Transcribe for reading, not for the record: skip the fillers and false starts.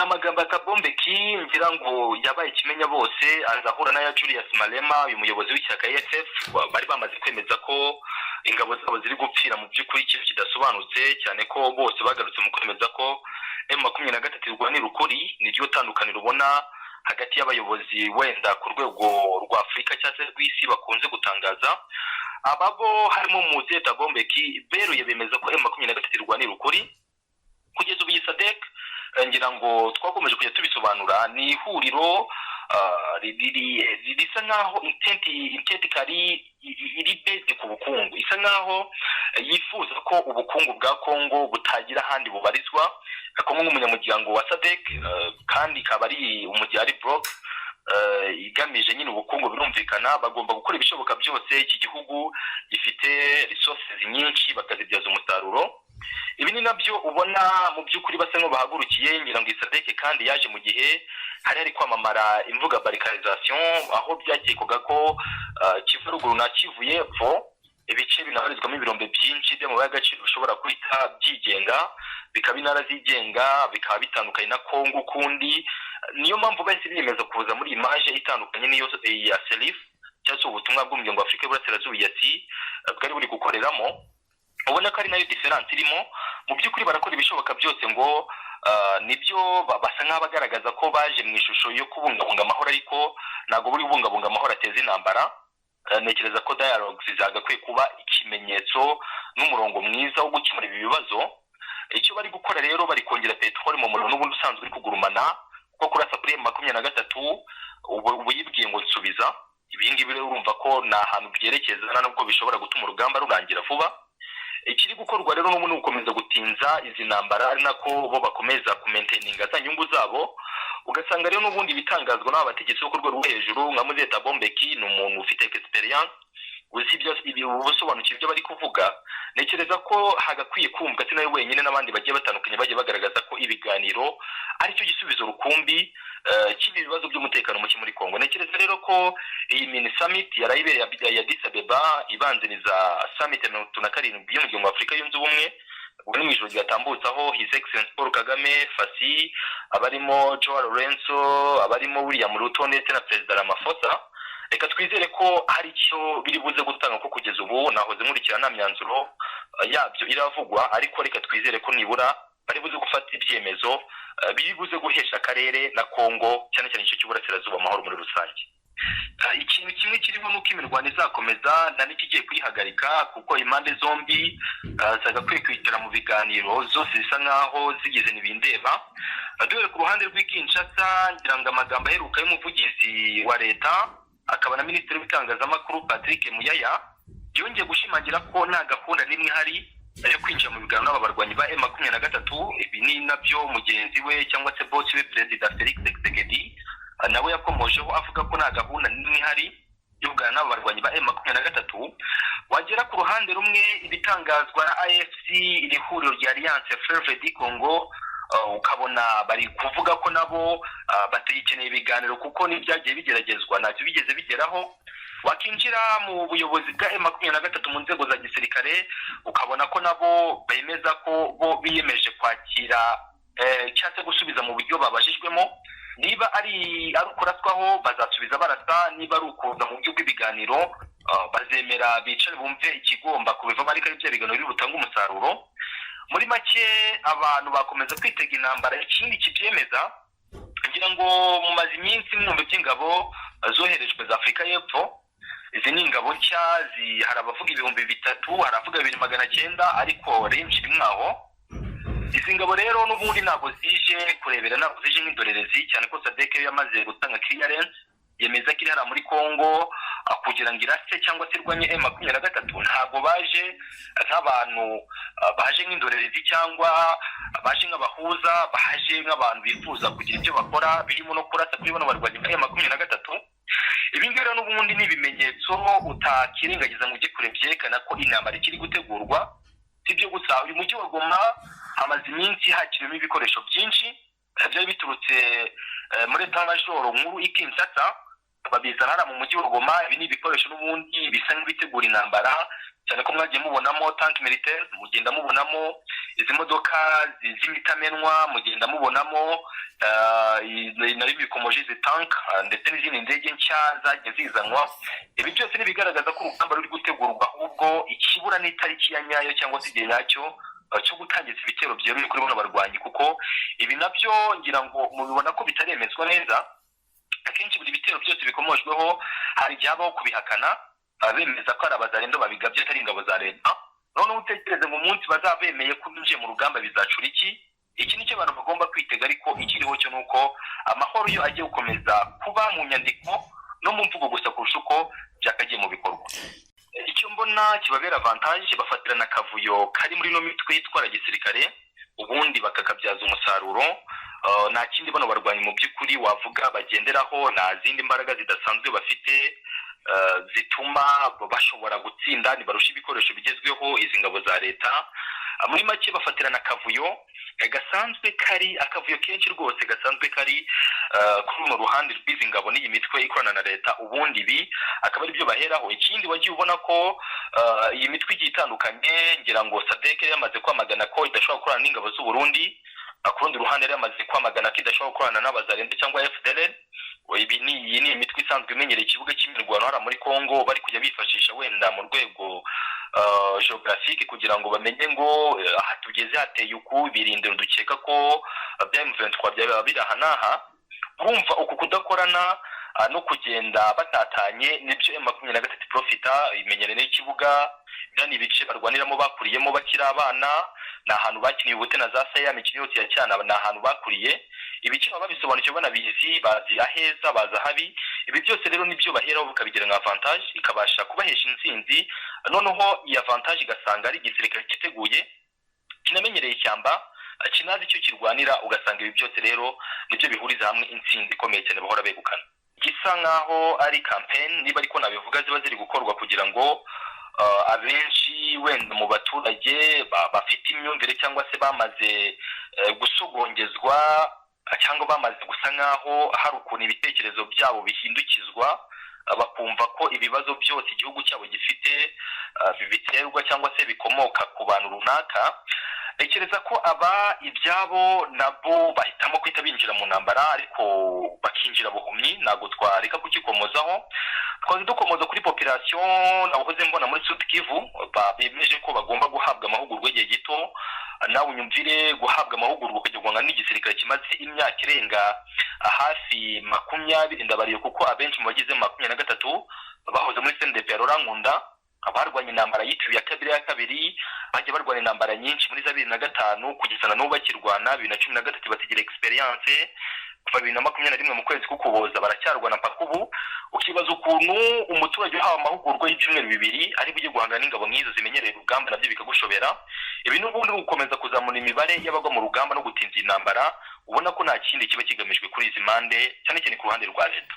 n'amagambo Kabombeki ngira ngo yabaye ikimenya bose azahura na ya Julius Malema uyu muyobozi w'ishyaka EFF bari bamaze kwemeza ko ingabo zabo ziri gupfira mu by'ukuri ikintu kidasobanutse cyane ko bose bagarutse mu kwemeza ko M23 irwanira ukuri niryo tandukaniro ubona hagati y'abayobozi wenda ku rwego rwa Afrika cyangwa se rw'isi bakunze gutangaza. Ababo harimo Muze Kabombeki beruye bemeza ko M23 irwanira ukuri. Kugeza ubu SADC ngira ngo twakomeje kujya tubisobanura ni ihuriro risa nkaho intent kari iri based ku bukungu, isa nkaho yifuza ko ubukungu bwa Kongo butagira handi bubarizwa Kongo nk'umunyamuryango wa SADC, kandi kabari umujyari block igamije nyine ubukungu. Birumvikana bagomba gukora ibishoboka byose, iki gihugu gifite resources nyinshi bakazibyaza umusaruro. Ibi ni nabyo ubona mu by'ukuri basa nko bahagurukiye ngira ngo SADC kandi yaje mu gihe hari kwamamara imvuga balkanisation, aho byakekwaga ko Kivu ruguru na Kivu y'epfo ibice binabarizwamo ibirombe byinshi by'amabuye y'agaciro bishobora kwita byigenga, bikaba intara zigenga, bikaba bitandukanye na Kongo kundi. Niyo mpamvu bahise biyemeza kuza muri image itandukanye niyo ya Selif cyangwa ubutumwa bw'umuryango wa Afrika y'Uburasirazuba yati bwari buri gukoreramo. Ubona ko ari nayo difference irimo. Mu by'ukuri barakora ibishoboka byose ngo nibyo basa nk'abagaragaza ko baje mu ishusho yo kubungabunga amahoro, ariko ntago buri kubungabunga amahoro ateza intambara. Nekereza ko dialogue zizagakwiye kuba ikimenyetso n'umurongo mwiza wo gukemura ibi bibazo. Icyo bari gukora rero bari kongera petrol mu muriro n'ubundi usanzwe uri kugurumana, kuko kurasa kuri M23 ubu yibwiye ngo nsubiza. Ibi ngibi rero urumva ko nta hantu byerekeza nubwo bishobora gutuma urugamba rurangira vuba. Ikiri gukorwa rero n'umuntu ukomeza gutinza izi ntambara, ari nako bo bakomeza kumaintaininga za nyungu zabo. Ugasanga rero n'ubundi bitangazwa n'abategetsi bo ku rwego rwo hejuru nka Muze Kabombeki ni umuntu ufite experience uzi ibyo ubusobanukira ibyo bari kuvuga. Nekereza ko hagakwiye kumva ati nawe wenyine n'abandi bagiye batandukanye bagiye bagaragaza ko ibiganiro ari cyo gisubizo rukumbi cy'ibi bibazo by'umutekano muke muri Kongo. Nekereza rero ko iyi mini summit yarayibereye ya Addis Abeba ibanziriza summit ya 27 y'umuryango wa Afrika yunze ubumwe, ubwo ni ijoro ryatambutsaho His Excellency Paul Kagame, Fasi, abarimo Joao Lorenzo, abarimo William Ruto ndetse na President Ramaphosa. Reka twizere ko hari cyo biri buze gutanga ko kugeza ubu nahoze nkurikira nta myanzuro yabyo iravugwa, ariko reka twizere ko nibura bari buze gufata ibyemezo biri buze guhesha akarere na Kongo cyane cyane icyo cy'Uburasirazuba amahoro muri rusange. Ikintu kimwe kirimo nuko imirwano izakomeza nta n'ikigiye kuyihagarika, kuko impande zombi zagakwiye kwitira mu biganiro zose zisa nkaho zigize n'ibindeba. Dore ku ruhande rw'Kinshasa ngira ngo amagambo aheruka y'umuvugizi wa leta akaba na minisitiri w'itangazamakuru Patrick Muyaya yongeye gushimangira ko nta gahunda n'imwe hari yo kwinjira mu biganiro n'abarwanyi ba M23. Ibi ni nabyo mugenzi we cyangwa se boss we President Felix Tshisekedi nawe yakomojeho avuga ko nta gahunda n'imwe hari yo kuganira n'abarwanyi ba M23. Wagera ku ruhande rumwe ibitangazwa na AFC iri huriro rya Alliance Fleuve du Congo, ukabona bari kuvuga ko nabo batayikeneye ibiganiro kuko n'ibyagiye bigeragezwa ntacyo bigeze bigeraho. Wakinjira mu buyobozi bwa M23 mu nzego za gisirikare ukabona ko nabo bemeza ko bo biyemeje kwakira cyangwa gusubiza mu buryo babajijwemo. Niba ari ukuraswaho bazasubiza barasa, niba ari ukuza mu buryo bw'ibiganiro bazemera bicare bumve ikigomba kubivamo, ariko ibyo biganiro biri butanga umusaruro. Muri make abantu bakomeza kwitega intambara. Ikindi kibyemeza ngira ngo mu mazi iminsi mwumve by'ingabo zoherejwe za Afrika y'Epfo. Izi ni ingabo nshya, hari abavuga 3,000, hari abavuga 2,900, ariko range rimwaho. Izi ngabo rero n'ubundi ntabwo zije kurebera, ntabwo zije nk'indorerezi, cyane ko SADC yamaze gutanga clearance yemeza ko iri muri Kongo kugira ngo irase cyangwa se irwanye M23. Ntabwo baje nk'abantu baje nk'indorerezi cyangwa baje nk'abahuza, baje nk'abantu bifuza kugira ibyo bakora birimo no kurasa kuri bano barwanyi ba M23. Ibi ngibi rero n'ubundi ni ibimenyetso utakirengagiza ngo ujye kure byerekana ko intambara ikiri gutegurwa. Sibyo gusa uyu mujyi wa Goma hamaze iminsi hakirimo ibikoresho byinshi byari biturutse muri Tanzania nkuru Kinshasa, babizana mu mujyi wa Goma. Ibi ni ibikoresho n'ubundi bisa nk'ibitegura intambara, cyane ko mwagiye mubonamo tank militaire, mugenda mubonamo izi modoka z'imitamenwa, mugenda mubonamo nari bikomoje izi tank ndetse n'izindi ndege nshya zagiye zizanwa. Ibi byose ni bigaragaza ko urugamba ruri gutegurwa, ahubwo ikibura n'itariki ya nyayo cyangwa se igihe nyacyo cyo gutangiza ibitero byeruye kuri bano barwanyi, kuko ibi nabyo ngira ngo mubibona ko bitaremezwa neza. Akenshi buri bitero byose bikomojweho hari ibyabaho kubihakana, bemeza ko ari abazarendo babigabye atari ingabo za leta. Noneho utekereze mu munsi bazabemeye ko binjiye mu rugamba bizacura iki nicyo abantu bagomba kwitega. Ariko ikiriho cyo nuko amahoro yo agiye gukomeza kuba mu nyandiko no mu mvugo gusa kurusha uko byakagiye mu bikorwa. Icyo mbona kibabera avantage, bafatirana akavuyo kari muri no mitwe yitwara gisirikare ubundi bakakabyaza umusaruro. Nta kindi bano barwanyi mu by'ukuri wavuga bagenderaho, nta zindi mbaraga zidasanzwe bafite zituma bashobora gutsinda, nibarusha ibikoresho bigezweho izi ngabo za leta. Muri make bafatirana akavuyo gasanzwe kari akavuyo kenshi rwose gasanzwe kari kuri runo ruhande rw'izi ngabo n'iyi mitwe ikorana na leta, ubundi ibi akaba ari byo baheraho. Ikindi wagiye ubona ko iyi mitwe igiye itandukanye, ngira ngo SADC yamaze kwamagana ko idashobora gukorana n'ingabo z'u Burundi, ku rundi ruhande yamaze kwamagana ko idashobora gukorana n'abazarendo cyangwa FDLR. Iyi ni imitwe isanzwe imenyereye ikibuga cy'imirwano hara muri Congo, bari kujya bifashisha wenda mu rwego geographique kugira ngo bamenye ngo aha tugeze hateye uku, birindiro dukeka ko bya M23 byaba birahanaha. Urumva uku kudakorana no kugenda batatanye nibyo M23 profita imenyereye n'ikibuga, byani ibice barwaniramo bakuriyemo bakira abana, na ahantu bakiniye ubute na za saya mikino yose ya cyana, na ahantu bakuriye. Ibice baba bisobanukiwe banabizi, bazi aheza baza habi. Ibi byose rero nibyo baheraho bakabigira nka avantage, ikabasha kubahesha intsinzi. Noneho iyi avantage igasanga ari igisirikare kiteguye, kinamenyereye ishyamba, kinazi icyo kirwanira. Ugasanga ibi byose rero nibyo bihuriza hamwe intsinzi ikomeye cyane bahora begukana. Gisa nkaho ari campaign, niba ariko nabivuga, ziba ziri gukorwa kugira ngo abenshi wenda mu baturage bafite imyumvire cyangwa se bamaze gusogongezwa cyangwa bamaze gusa nkaho hari ukuntu ibitekerezo byabo bihindukizwa, bakumva ko ibibazo byose igihugu cyabo gifite biterwa cyangwa se bikomoka ku bantu runaka. Ntekereza ko aba ibyabo nabo bahitamo kwita binjira mu ntambara, ariko bakinjira buhumyi. Ntabwo twareka kukikomozaho. Twazi dukomoza kuri population nahoze mbona muri Sud Kivu, bemeje ko bagomba guhabwa amahugurwa igihe gito. Nawe unyumvire, guhabwa amahugurwa kujya n'igisirikare kimaze imyaka irenga hafi 20 ndabariye, kuko abenshi mu bagize 23 bahoze muri CNDP Rurankunda, abarwanya intambara yitiriwe ya kabiri bajya barwana intambara nyinshi muri za 2005 kugeza na n'ubu bakirwana. 2013 batigira experience, kuva 2021 mu kwezi kukuboza baracyarwana mpaka ubu. Ukibaza ukuntu umuturage uhawe amahugurwa y'ibyumweru 2 ari bujye guhangana n'ingabo nk'izo zimenyereye urugamba, nabyo bikagushobera. Ibi n'ubundi gukomeza kuzamura imibare y'abagwa mu rugamba no gutinza intambara. Ubona ko nta kindi kiba kigamijwe kuri izi mande, cyane cyane ku ruhande rwa leta.